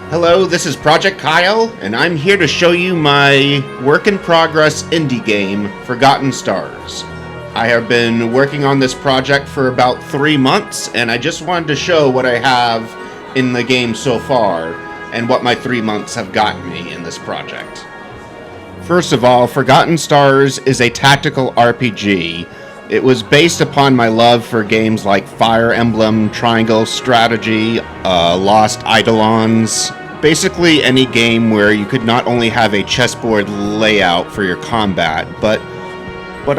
Hello, this is Project Kyle, and I'm here to show you my work-in-progress indie game, Forgotten Stars. I have been working on this project for about 3 months, and I just wanted to show what I have in the game so far, and what my 3 months have gotten me in this project. First of all, Forgotten Stars is a tactical RPG. It was based upon my love for games like Fire Emblem, Triangle Strategy, Lost Eidolons. Basically any game where you could not only have a chessboard layout for your combat, but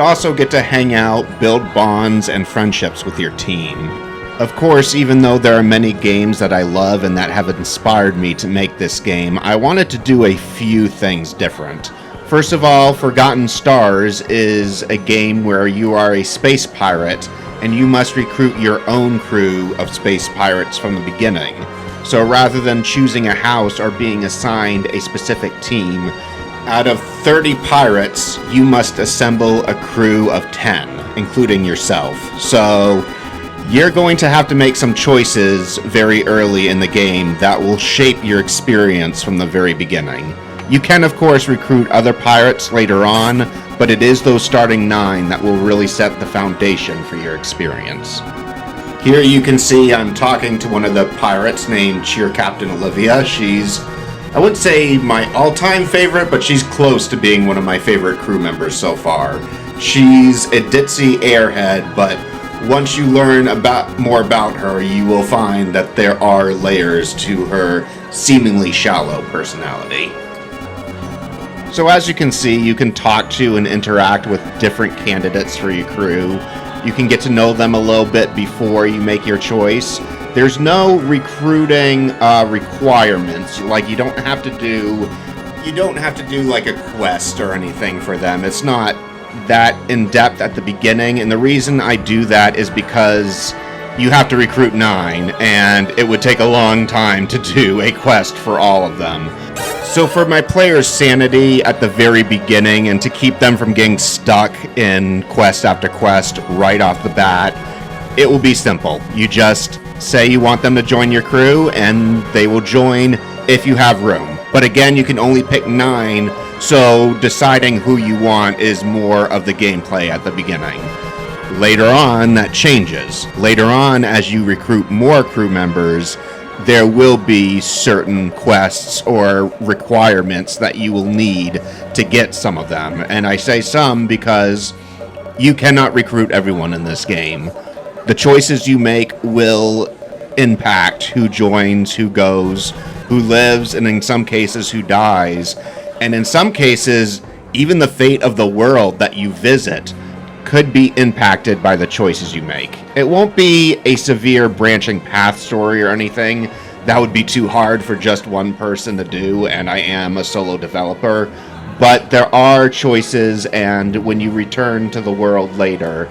also get to hang out, build bonds and friendships with your team. Of course, even though there are many games that I love and that have inspired me to make this game, I wanted to do a few things different. First of all, Forgotten Stars is a game where you are a space pirate and you must recruit your own crew of space pirates from the beginning. So rather than choosing a house or being assigned a specific team, out of 30 pirates, you must assemble a crew of 10, including yourself. So you're going to have to make some choices very early in the game that will shape your experience from the very beginning. You can, of course, recruit other pirates later on, but it is those starting 9 that will really set the foundation for your experience. Here you can see I'm talking to one of the pirates named Cheer Captain Olivia. She's, I wouldn't say my all-time favorite, but she's close to being one of my favorite crew members so far. She's a ditzy airhead, but once you learn more about her, you will find that there are layers to her seemingly shallow personality. So as you can see, you can talk to and interact with different candidates for your crew. You can get to know them a little bit before you make your choice. There's no recruiting requirements. Like you don't have to do like a quest or anything for them. It's not that in-depth at the beginning, and the reason I do that is because you have to recruit 9, and it would take a long time to do a quest for all of them. So for my players' sanity at the very beginning and to keep them from getting stuck in quest after quest right off the bat, it will be simple. You just say you want them to join your crew and they will join if you have room. But again, you can only pick 9, so deciding who you want is more of the gameplay at the beginning. Later on, that changes. Later on, as you recruit more crew members, there will be certain quests or requirements that you will need to get some of them. And I say some because you cannot recruit everyone in this game. The choices you make will impact who joins, who goes, who lives, and in some cases who dies. And in some cases, even the fate of the world that you visit could be impacted by the choices you make. It won't be a severe branching path story or anything. That would be too hard for just one person to do, and I am a solo developer. But there are choices, and when you return to the world later,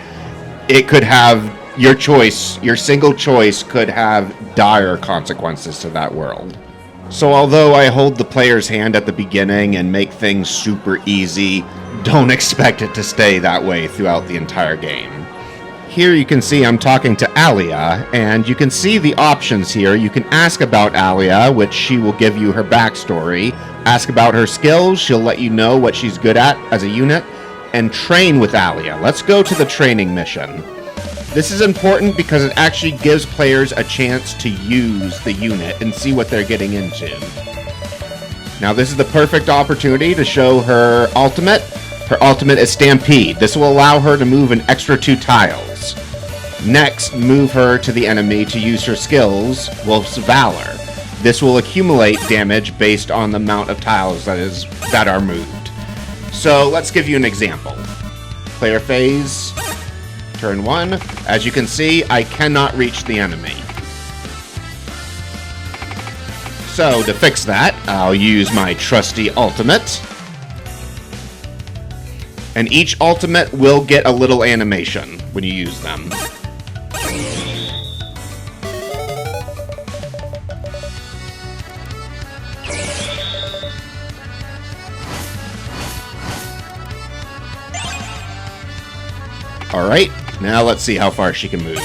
it could have your choice, your single choice could have dire consequences to that world. So although I hold the player's hand at the beginning and make things super easy, don't expect it to stay that way throughout the entire game. Here you can see I'm talking to Alia, and you can see the options here. You can ask about Alia, which she will give you her backstory. Ask about her skills, she'll let you know what she's good at as a unit, and train with Alia. Let's go to the training mission. This is important because it actually gives players a chance to use the unit and see what they're getting into. Now this is the perfect opportunity to show her ultimate. Her ultimate is Stampede. This will allow her to move an extra 2 tiles. Next, move her to the enemy to use her skills, Wolf's Valor. This will accumulate damage based on the amount of tiles that are moved. So let's give you an example. Player phase, turn 1. As you can see, I cannot reach the enemy. So to fix that, I'll use my trusty ultimate. And each ultimate will get a little animation when you use them. Alright, now let's see how far she can move.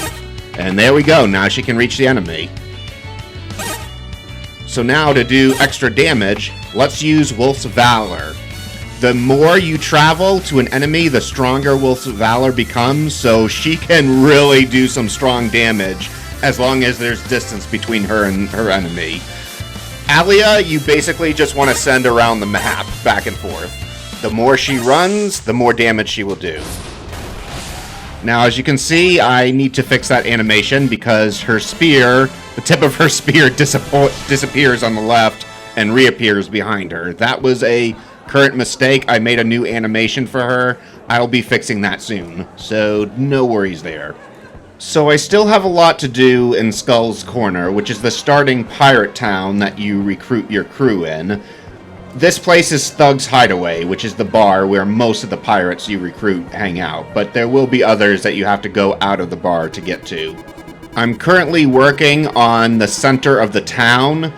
And there we go, now she can reach the enemy. So now to do extra damage, let's use Wolf's Valor. The more you travel to an enemy, the stronger Wolf's Valor becomes, so she can really do some strong damage as long as there's distance between her and her enemy. Alia, you basically just want to send around the map, back and forth. The more she runs, the more damage she will do. Now, as you can see, I need to fix that animation because her spear, the tip of her spear disappears on the left and reappears behind her. That was a current mistake. I made a new animation for her. I'll be fixing that soon, so no worries there. So I still have a lot to do in Skull's Corner, which is the starting pirate town that you recruit your crew in. This place is Thug's Hideaway, which is the bar where most of the pirates you recruit hang out, but there will be others that you have to go out of the bar to get to. I'm currently working on the center of the town.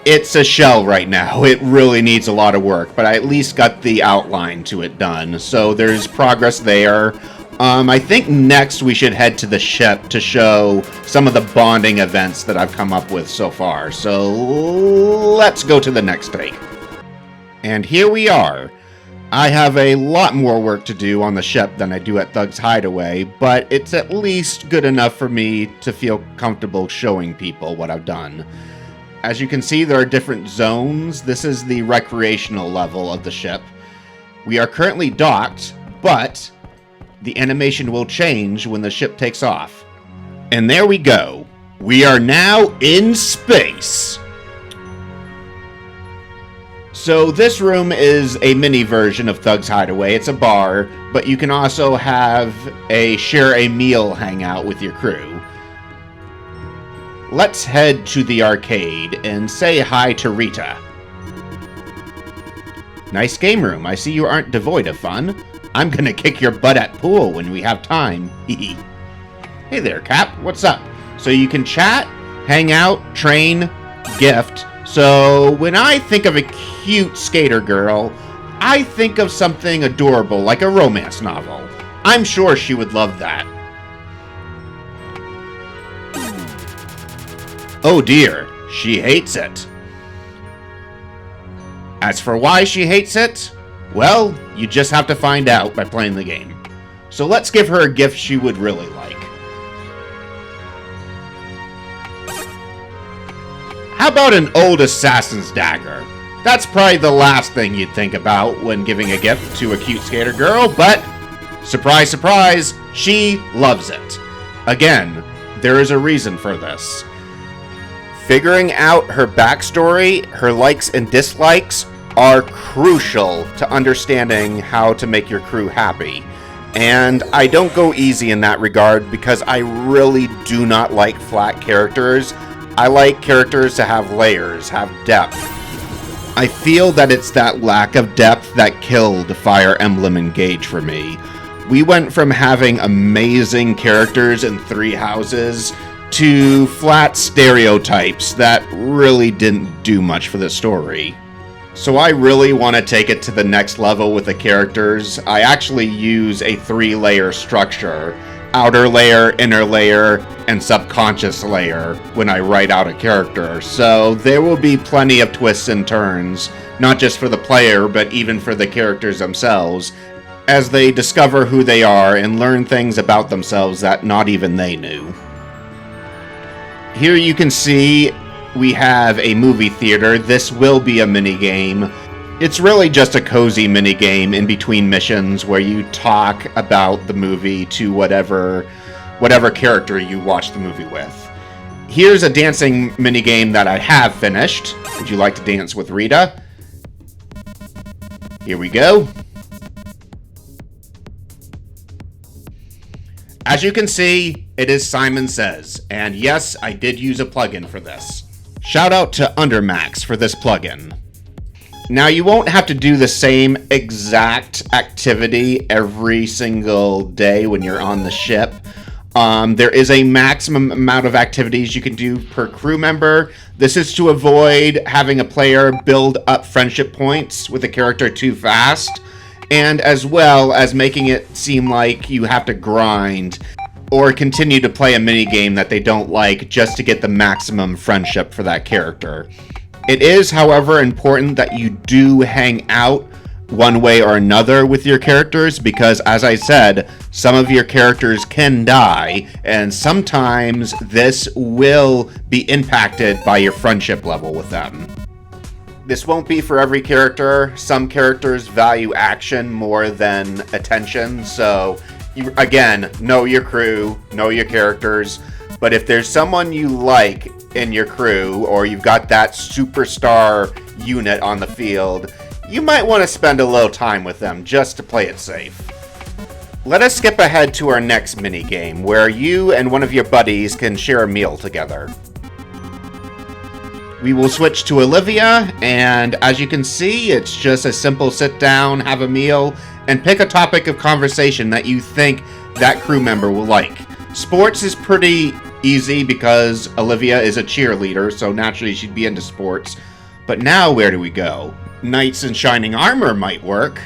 It's a shell right now. It really needs a lot of work, but I at least got the outline to it done, so there's progress there. I think next we should head to the ship to show some of the bonding events that I've come up with so far. So let's go to the next take. And here we are. I have a lot more work to do on the ship than I do at Thug's Hideaway, but it's at least good enough for me to feel comfortable showing people what I've done. As you can see, there are different zones. This is the recreational level of the ship. We are currently docked, but the animation will change when the ship takes off. And there we go. We are now in space. So this room is a mini version of Thug's Hideaway. It's a bar, but you can also share a meal hangout with your crew. Let's head to the arcade and say hi to Rita. Nice game room. I see you aren't devoid of fun. I'm gonna kick your butt at pool when we have time. Hey there, Cap. What's up? So you can chat, hang out, train, gift. So when I think of a cute skater girl, I think of something adorable like a romance novel. I'm sure she would love that. Oh dear, she hates it. As for why she hates it, well, you just have to find out by playing the game. So let's give her a gift she would really like. How about an old assassin's dagger? That's probably the last thing you'd think about when giving a gift to a cute skater girl, but surprise, surprise, she loves it. Again, there is a reason for this. Figuring out her backstory, her likes and dislikes, are crucial to understanding how to make your crew happy. And I don't go easy in that regard because I really do not like flat characters. I like characters to have layers, have depth. I feel that it's that lack of depth that killed Fire Emblem Engage for me. We went from having amazing characters in 3 houses to flat stereotypes that really didn't do much for the story. So I really want to take it to the next level with the characters. I actually use a 3-layer structure. Outer layer, inner layer, and subconscious layer when I write out a character. So there will be plenty of twists and turns, not just for the player, but even for the characters themselves, as they discover who they are and learn things about themselves that not even they knew. Here you can see we have a movie theater. This will be a minigame. It's really just a cozy minigame in between missions where you talk about the movie to whatever character you watch the movie with. Here's a dancing minigame that I have finished. Would you like to dance with Rita? Here we go. As you can see, it is Simon Says, and yes, I did use a plugin for this. Shout out to Undermax for this plugin. Now, you won't have to do the same exact activity every single day when you're on the ship. There is a maximum amount of activities you can do per crew member. This is to avoid having a player build up friendship points with a character too fast, and as well as making it seem like you have to grind or continue to play a minigame that they don't like just to get the maximum friendship for that character. It is, however, important that you do hang out one way or another with your characters because, as I said, some of your characters can die, and sometimes this will be impacted by your friendship level with them. This won't be for every character. Some characters value action more than attention, so you, again, know your crew, know your characters, but if there's someone you like in your crew, or you've got that superstar unit on the field, you might want to spend a little time with them just to play it safe. Let us skip ahead to our next minigame, where you and one of your buddies can share a meal together. We will switch to Olivia, and as you can see, it's just a simple sit down, have a meal, and pick a topic of conversation that you think that crew member will like. Sports is pretty easy because Olivia is a cheerleader, so naturally she'd be into sports. But now where do we go? Knights in shining armor might work,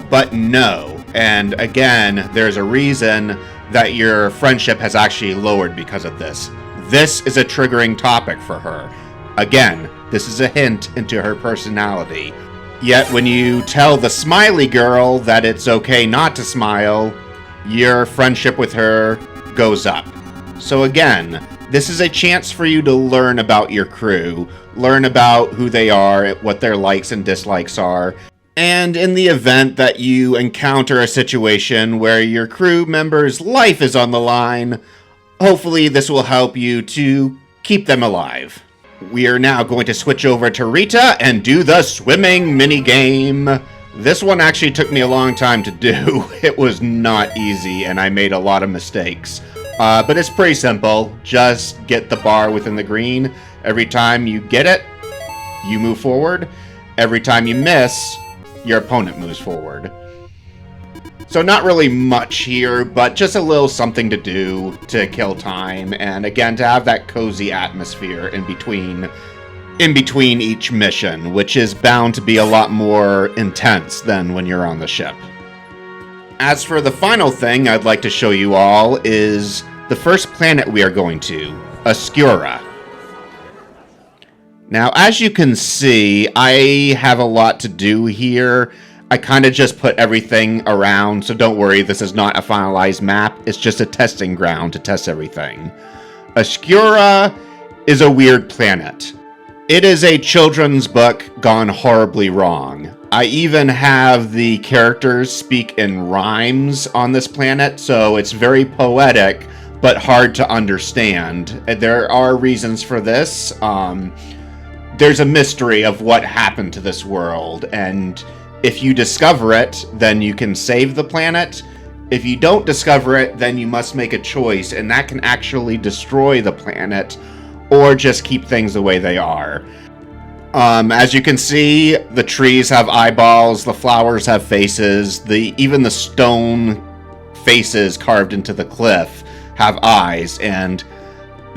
but no. And again, there's a reason that your friendship has actually lowered because of this. This is a triggering topic for her. Again, this is a hint into her personality. Yet when you tell the smiley girl that it's okay not to smile, your friendship with her goes up. So again, this is a chance for you to learn about your crew, learn about who they are, what their likes and dislikes are, and in the event that you encounter a situation where your crew member's life is on the line, hopefully this will help you to keep them alive. We are now going to switch over to Rita and do the swimming minigame. This one actually took me a long time to do. It was not easy and I made a lot of mistakes. But it's pretty simple. Just get the bar within the green. Every time you get it, you move forward. Every time you miss, your opponent moves forward. So not really much here, but just a little something to do to kill time. And again, to have that cozy atmosphere in between each mission, which is bound to be a lot more intense than when you're on the ship. As for the final thing I'd like to show you all is the first planet we are going to, Oscura. Now, as you can see, I have a lot to do here. I kind of just put everything around, so don't worry, this is not a finalized map. It's just a testing ground to test everything. Oscura is a weird planet. It is a children's book gone horribly wrong. I even have the characters speak in rhymes on this planet, so it's very poetic, but hard to understand. There are reasons for this. There's a mystery of what happened to this world, and if you discover it, then you can save the planet. If you don't discover it, then you must make a choice, and that can actually destroy the planet, or just keep things the way they are. As you can see, the trees have eyeballs, the flowers have faces, even the stone faces carved into the cliff have eyes, and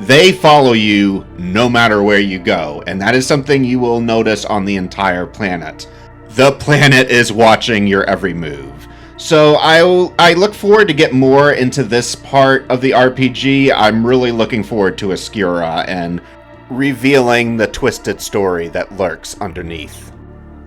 they follow you no matter where you go, and that is something you will notice on the entire planet. The planet is watching your every move. So I look forward to get more into this part of the RPG. I'm really looking forward to Oscura and revealing the twisted story that lurks underneath.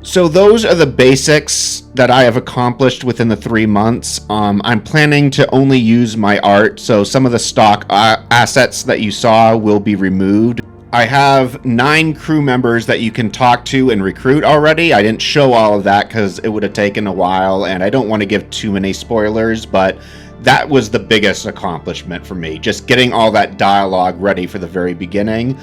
So those are the basics that I have accomplished within the 3 months. I'm planning to only use my art, so some of the stock assets that you saw will be removed. I have 9 crew members that you can talk to and recruit already. I didn't show all of that because it would have taken a while, and I don't want to give too many spoilers, but that was the biggest accomplishment for me, just getting all that dialogue ready for the very beginning.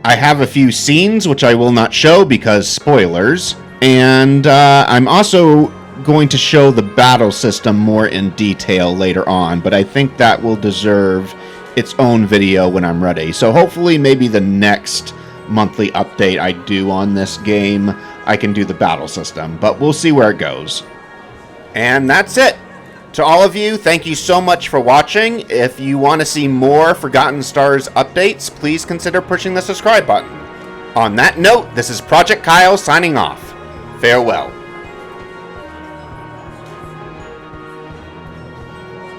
I have a few scenes which I will not show because spoilers, and I'm also going to show the battle system more in detail later on, but I think that will deserve its own video when I'm ready. So hopefully maybe the next monthly update I do on this game, I can do the battle system, but we'll see where it goes. And that's it. To all of you, thank you so much for watching. If you want to see more Forgotten Stars updates, please consider pushing the subscribe button. On that note, this is Project Kyle signing off. Farewell.